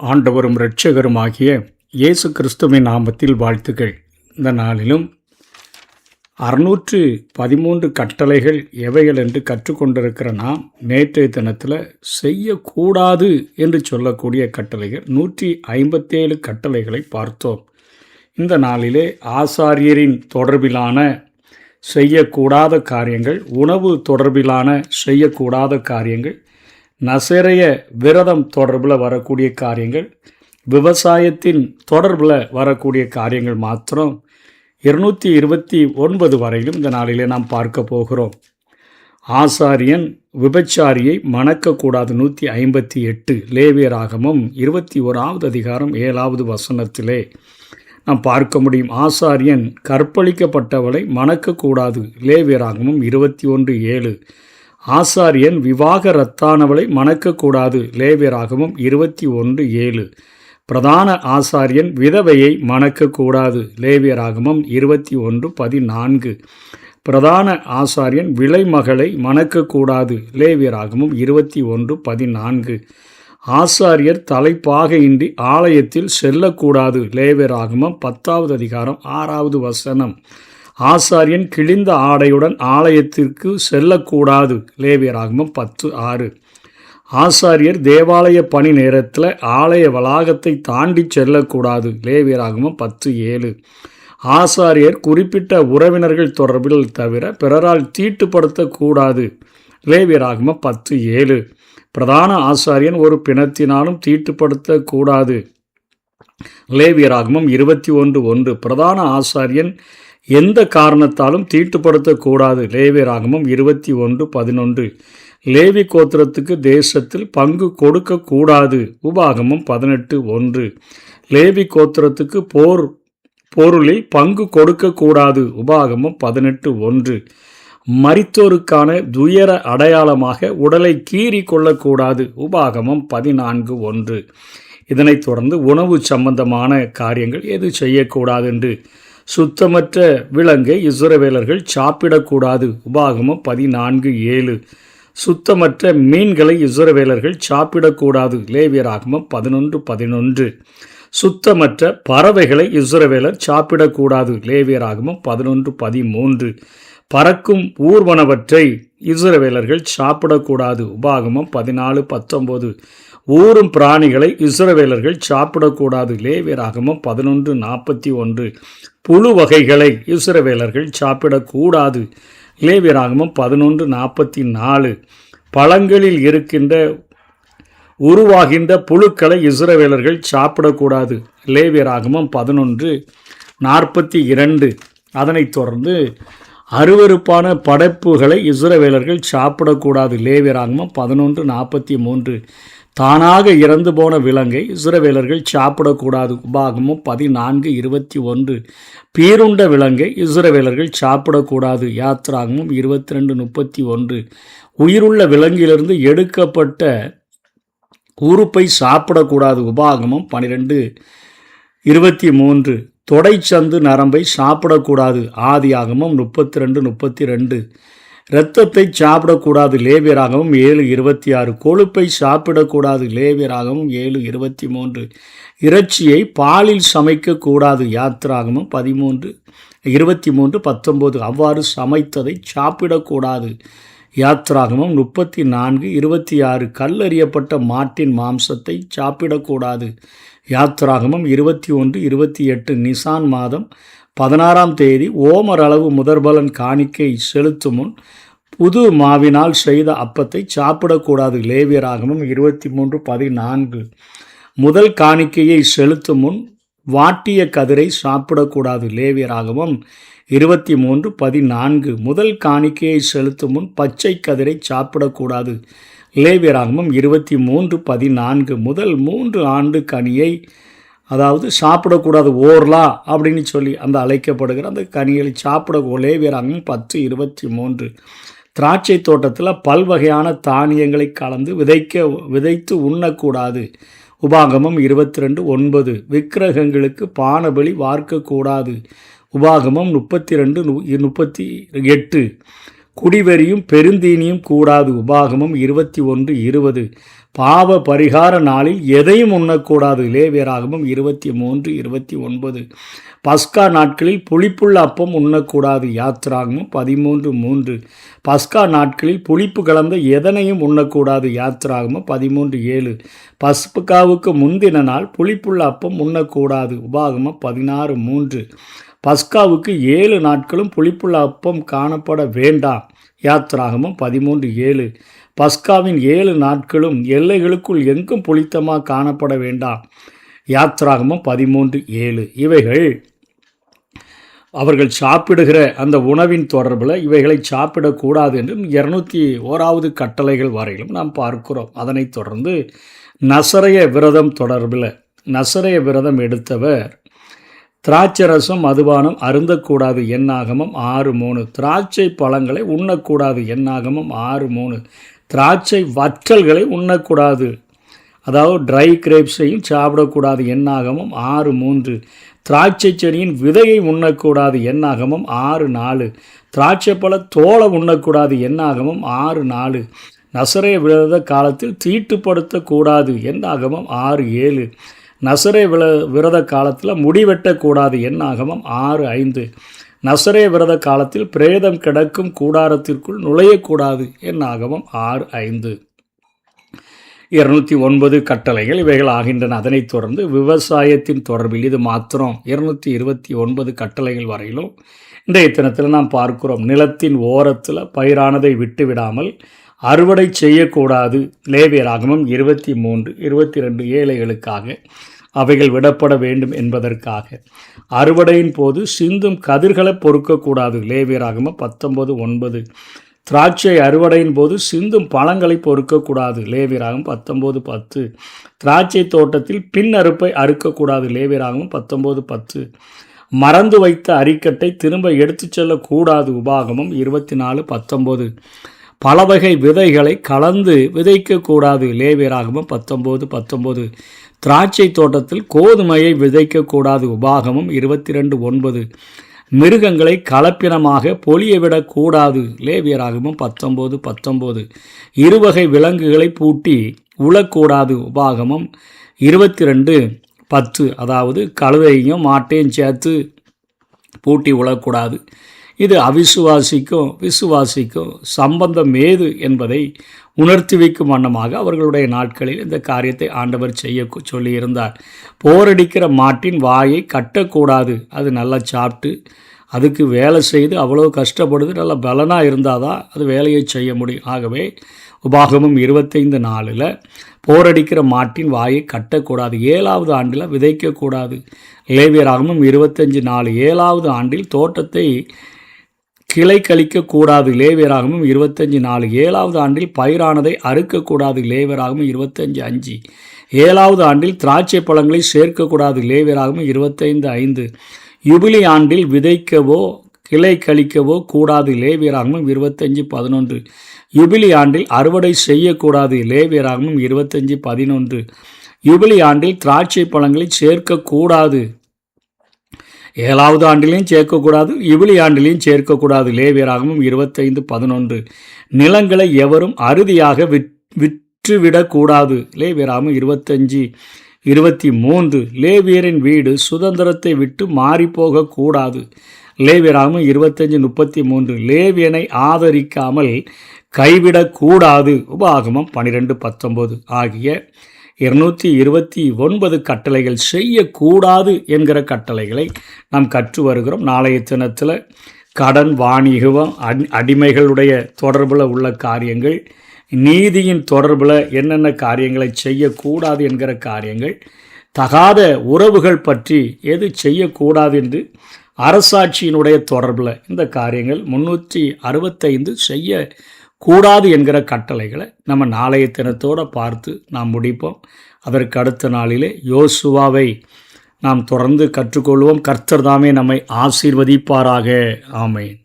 ஆண்டவரும் இரட்சகருமாகிய இயேசு கிறிஸ்துவின் நாமத்தில் வாழ்த்துக்கள். இந்த நாளிலும் 613 கட்டளைகள் எவைகள் என்று கற்றுக்கொண்டிருக்கிற நாம் நேற்றைய தினத்தில் செய்யக்கூடாது என்று சொல்லக்கூடிய கட்டளைகள் 157 கட்டளைகளை பார்த்தோம். இந்த நாளிலே ஆசாரியரின் தொடர்பிலான செய்யக்கூடாத காரியங்கள், உணவு தொடர்பிலான செய்யக்கூடாத காரியங்கள், நசரேய விரதம் தொடர்பில் வரக்கூடிய காரியங்கள், விவசாயத்தின் தொடர்பில் வரக்கூடிய காரியங்கள் மாத்திரம் 229 வரையிலும் இந்த நாளிலே நாம் பார்க்க போகிறோம். ஆசாரியன் விபச்சாரியை மணக்கக்கூடாது 158 லேவியராகமம் 21வது அதிகாரம் 7வது வசனத்திலே நாம் பார்க்க முடியும். ஆசாரியன் கற்பழிக்கப்பட்டவளை மணக்கக்கூடாது லேவியராகமம் 21:7. ஆசாரியன் விவாகரத்தானவளை மணக்கக்கூடாது லேவியராகமம் 21:7. பிரதான ஆசாரியன் விதவையை மணக்கக்கூடாது லேவியராகமம் 21:14. பிரதான ஆசாரியன் விலைமகளை மணக்கக்கூடாது லேவியராகமம் 21:14. ஆசாரியர் தலைப்பாகையின்றி ஆலயத்தில் செல்லக்கூடாது லேவியராகமம் 10வது அதிகாரம் 6வது வசனம். ஆசாரியன் கிழிந்த ஆடையுடன் ஆலயத்திற்கு செல்லக்கூடாது லேவியராகமம் 10:6. ஆசாரியர் தேவாலய பணி நேரத்தில் ஆலய வளாகத்தை தாண்டி செல்லக்கூடாது லேவியராகமம் 10:7. ஆசாரியர் குறிப்பிட்ட உறவினர்கள் தொடர்பில் தவிர பிறரால் தீட்டுப்படுத்தக்கூடாது லேவியராகமம் 10:7. பிரதான ஆசாரியன் ஒரு பிணத்தினாலும் தீட்டுப்படுத்தக்கூடாது லேவியராகமம் 21:1. பிரதான ஆசாரியன் எந்த காரணத்தாலும் தீட்டுப்படுத்தக்கூடாது லேவியராகமம் 21:11. லேவி கோத்திரத்துக்கு தேசத்தில் பங்கு கொடுக்கக்கூடாது உபாகமம் 18:1. லேவி கோத்திரத்துக்கு பொருளில் பங்கு கொடுக்கக்கூடாது உபாகமம் 18:1. மரித்தோருக்கான துயர அடையாளமாக உடலை கீறி கொள்ளக்கூடாது உபாகமம் 14:1. இதனைத் தொடர்ந்து உணவு சம்பந்தமான காரியங்கள் எது செய்யக்கூடாது என்று சுத்தமற்ற விலங்கை இஸ்ரவேலர்கள் சாப்பிடக்கூடாது உபாகமம் 14:7. சுத்தமற்ற மீன்களை இஸ்ரவேலர்கள் சாப்பிடக்கூடாது லேவியராகமம் 11:11. சுத்தமற்ற பறவைகளை இஸ்ரவேலர் சாப்பிடக்கூடாது லேவியராகமம் 11:13. பறக்கும் ஊர்வனவற்றை இஸ்ரவேலர்கள் சாப்பிடக்கூடாது உபாகமம் 14:19. ஊரும் பிராணிகளை இஸ்ரவேலர்கள் சாப்பிடக்கூடாது லேவியராகமம் 11:41. புழு வகைகளை இஸ்ரவேலர்கள் சாப்பிடக்கூடாது லேவியராகமம் 11:44. பழங்களில் உருவாகின்ற புழுக்களை இஸ்ரவேலர்கள் சாப்பிடக்கூடாது லேவியராகமம் 11:42. அதனைத் தொடர்ந்து அருவருப்பான படைப்புகளை இஸ்ரவேலர்கள் சாப்பிடக்கூடாது லேவியராகமம் 11:43. தானாக இறந்து போன விலங்கை இஸ்ரவேலர்கள் சாப்பிடக்கூடாது உபாகமம் 14:21. பீருண்ட விலங்கை இஸ்ரவேலர்கள் சாப்பிடக்கூடாது யாத்ராகமம் 22:31. உயிருள்ள விலங்கிலிருந்து எடுக்கப்பட்ட உறுப்பை சாப்பிடக்கூடாது உபாகமம் 12:23. தொடைச்சந்து நரம்பை சாப்பிடக்கூடாது ஆதியாகமம் 32:32. இரத்தத்தை சாப்பிடக்கூடாது லேவியராகமம் 7:26. கொழுப்பை சாப்பிடக்கூடாது லேவியராகமம் 7:23. இறைச்சியை பாலில் சமைக்கக்கூடாது யாத்ராகமம் 23:19. அவ்வாறு சமைத்ததை சாப்பிடக்கூடாது யாத்ராகமம் 34:26. கல்லறியப்பட்ட மாட்டின் மாம்சத்தை சாப்பிடக்கூடாது யாத்ராகமம் 21:28. நிசான் மாதம் 16ஆம் தேதி ஓமர் அளவு முதற்பலன் காணிக்கை செலுத்தும் முன் புது மாவினால் செய்த அப்பத்தை சாப்பிடக்கூடாது லேவியராகமம் 23:14. முதல் காணிக்கையை செலுத்தும் முன் வாட்டிய கதிரை சாப்பிடக்கூடாது லேவியராகமம் 23:14. முதல் காணிக்கையை செலுத்தும் முன் பச்சை கதிரை சாப்பிடக்கூடாது லேவியராகமம் 23:14. முதல் 3 ஆண்டு கனியை அதாவது சாப்பிடக்கூடாது ஓர்லா அப்படின்னு சொல்லி அந்த அழைக்கப்படுகிற அந்த கனிகளை சாப்பிட லேவியராகமம் 10:23. திராட்சை தோட்டத்தில் பல்வகையான தானியங்களை கலந்து விதைத்து உண்ணக்கூடாது உபாகமம் 22:9. விக்கிரகங்களுக்கு பானபலி வார்க்கக்கூடாது உபாகமம் 32:38. குடிவெறியும் பெருந்தீனியும் கூடாது உபாகமம் 21:20. பாவ பரிகார நாளில் எதையும் உண்ணக்கூடாது. லேவியராகமம் 23, 29. பஸ்கா நாட்களில் புளிப்புள்ள அப்பம் உண்ணக்கூடாது. யாத்திராகமம் 13:3. பஸ்கா நாட்களில் புளிப்பு கலந்த எதனையும் உண்ணக்கூடாது. யாத்திராகமம் 13:7. பஸ்காவுக்கு முந்தின நாள் புளிப்புள்ள அப்பம் உண்ணக்கூடாது. உபாகமம் 16:3. பஸ்காவுக்கு 7 நாட்களும் புளிப்புள்ள அப்பம் காணப்பட வேண்டாம். யாத்திராகமம் 13:7. பஸ்காவின் 7 நாட்களும் எல்லைகளுக்குள் எங்கும் புளித்தமாக காணப்பட வேண்டாம். யாத்திராகமம் 13:7. இவைகள் அவர்கள் சாப்பிடுகிற அந்த உணவின் தொடர்பில் இவைகளை சாப்பிடக்கூடாது என்றும் 201வது கட்டளைகள் வரையிலும் நாம் பார்க்கிறோம். அதனைத் தொடர்ந்து நசரேய விரதம் தொடர்பில், நசரேய விரதம் எடுத்தவர் திராட்சரசம் மதுபானம் அருந்தக்கூடாது. என்னாகமம் 6:3. திராட்சை பழங்களை உண்ணக்கூடாது. என்னாகமம் 6:3. திராட்சை வற்றல்களை உண்ணக்கூடாது. அதாவது ட்ரை கிரேப்ஸையும் சாப்பிடக்கூடாது. என்னாகமம் 6:3. திராட்சை செடியின் விதையை உண்ணக்கூடாது. என்னாகமம் 6:4. திராட்சை பழ தோலை உண்ணக்கூடாது. என்னாகமம் 6:4. நசரேய விரத காலத்தில் தீட்டுப்படுத்தக்கூடாது. என்னாகமம் 6:7. நசரேய விரத காலத்தில் முடிவெட்டக்கூடாது. என்னாகமம் 6:5. நசரேய விரத காலத்தில் பிரேதம் கிடக்கும் கூடாரத்திற்குள் நுழையக்கூடாது. என்னாகமம் 6:5. 209 கட்டளைகள் இவைகள் ஆகின்றன. அதனைத் தொடர்ந்து விவசாயத்தின் தொடர்பில் இது மாத்திரம் 229 கட்டளைகள் வரையிலும் இன்றைய தினத்தில் நாம் பார்க்கிறோம். நிலத்தின் ஓரத்தில் பயிரானதை விட்டுவிடாமல் அறுவடை செய்யக்கூடாது. லேவியராகமம் 23, 22 ஏழைகளுக்காக அவைகள் விடப்பட வேண்டும் என்பதற்காக. அறுவடையின் போது சிந்தும் கதிர்களை பொறுக்கக்கூடாது. லேவியராகமம் 19:9. திராட்சை அறுவடையின் போது சிந்தும் பழங்களை பொறுக்கக்கூடாது. லேவியராகமம் 19:10. திராட்சை தோட்டத்தில் பின் அறுப்பை அறுக்கக்கூடாது. லேவியராகமம் 19:10. மறந்து வைத்த அரிக்கட்டை திரும்ப எடுத்துச் செல்லக்கூடாது. உபாகமம் 24:19. பல வகை விதைகளை கலந்து விதைக்கக்கூடாது. லேவியராகமம் 19:19. திராட்சை தோட்டத்தில் கோதுமையை விதைக்கக்கூடாது. உபாகமம் 22:9. மிருகங்களை கலப்பினமாக பொலியவிடக்கூடாது. லேவியராகமம் 19:19. இருவகை விலங்குகளை பூட்டி உழக்கூடாது. உபாகமம் 22:10. அதாவது கழுதையும் மாட்டையும் சேர்த்து பூட்டி உழக்கூடாது. இது அவிசுவாசிக்கும் விசுவாசிக்கும் சம்பந்தம் ஏது என்பதை உணர்த்தி வைக்கும் வண்ணமாக அவர்களுடைய நாட்களில் இந்த காரியத்தை ஆண்டவர் செய்ய சொல்லியிருந்தார். போரடிக்கிற மாட்டின் வாயை கட்டக்கூடாது. அது நல்லா சாப்பிட்டு அதுக்கு வேலை செய்து அவ்வளோ கஷ்டப்படுது, நல்லா பலனாக இருந்தால் தான் அது வேலையை செய்ய முடியும். ஆகவே உபாகமம் 25:4 போரடிக்கிற மாட்டின் வாயை கட்டக்கூடாது. 7வது ஆண்டில் விதைக்கக்கூடாது. லேவியராகமம் 25:4 7வது ஆண்டில் தோட்டத்தை கிளை கழிக்கக்கூடாது. லேவியராகமம் 25:4 7வது ஆண்டில் பயிரானதை அறுக்கக்கூடாது. லேவியராகமம் 25:5 7வது ஆண்டில் திராட்சை பழங்களை சேர்க்கக்கூடாது. லேவியராகமம் 25:5 யுபிலி ஆண்டில் விதைக்கவோ கிளை கழிக்கவோ கூடாது. லேவியராகமம் 25:11 யுபிலி ஆண்டில் அறுவடை செய்யக்கூடாது. லேவியராகமம் 25:11 யுபிலி ஆண்டில் திராட்சை பழங்களை சேர்க்கக்கூடாது. 7வது ஆண்டிலையும் சேர்க்கக்கூடாது, யுபிலி ஆண்டிலையும் சேர்க்கக்கூடாது. லேவியராகமம் 25:11 நிலங்களை எவரும் அறுதியாக விற்றுவிடக்கூடாது. லேவியராகமம் 25:23 லேவியரின் வீடு சுதந்திரத்தை விட்டு மாறிப்போகக்கூடாது. லேவியராகமம் 25:33 லேவியனை ஆதரிக்காமல் கைவிடக்கூடாது. உபாகமம் 12:19 ஆகிய 229 கட்டளைகள் செய்யக்கூடாது என்கிற கட்டளைகளை நாம் கற்று வருகிறோம். நாளைய தினத்தில் கடன், வாணிகம், அடிமைகளுடைய தொடர்பில் உள்ள காரியங்கள், நீதியின் தொடர்பில் என்னென்ன காரியங்களை செய்யக்கூடாது என்கிற காரியங்கள், தகாத உறவுகள் பற்றி எது செய்யக்கூடாது என்று அரசாட்சியினுடைய தொடர்பில் இந்த காரியங்கள் 365 செய்யக்கூடாது என்கிற கட்டளைகளை நம்ம நாளைய தினத்தோடு பார்த்து நாம் முடிப்போம். அதற்கு அடுத்த நாளிலே யோசுவாவை நாம் தொடர்ந்து கற்றுக்கொள்வோம். கர்த்தர் தாமே நம்மை ஆசீர்வதிப்பாராக. ஆமென்.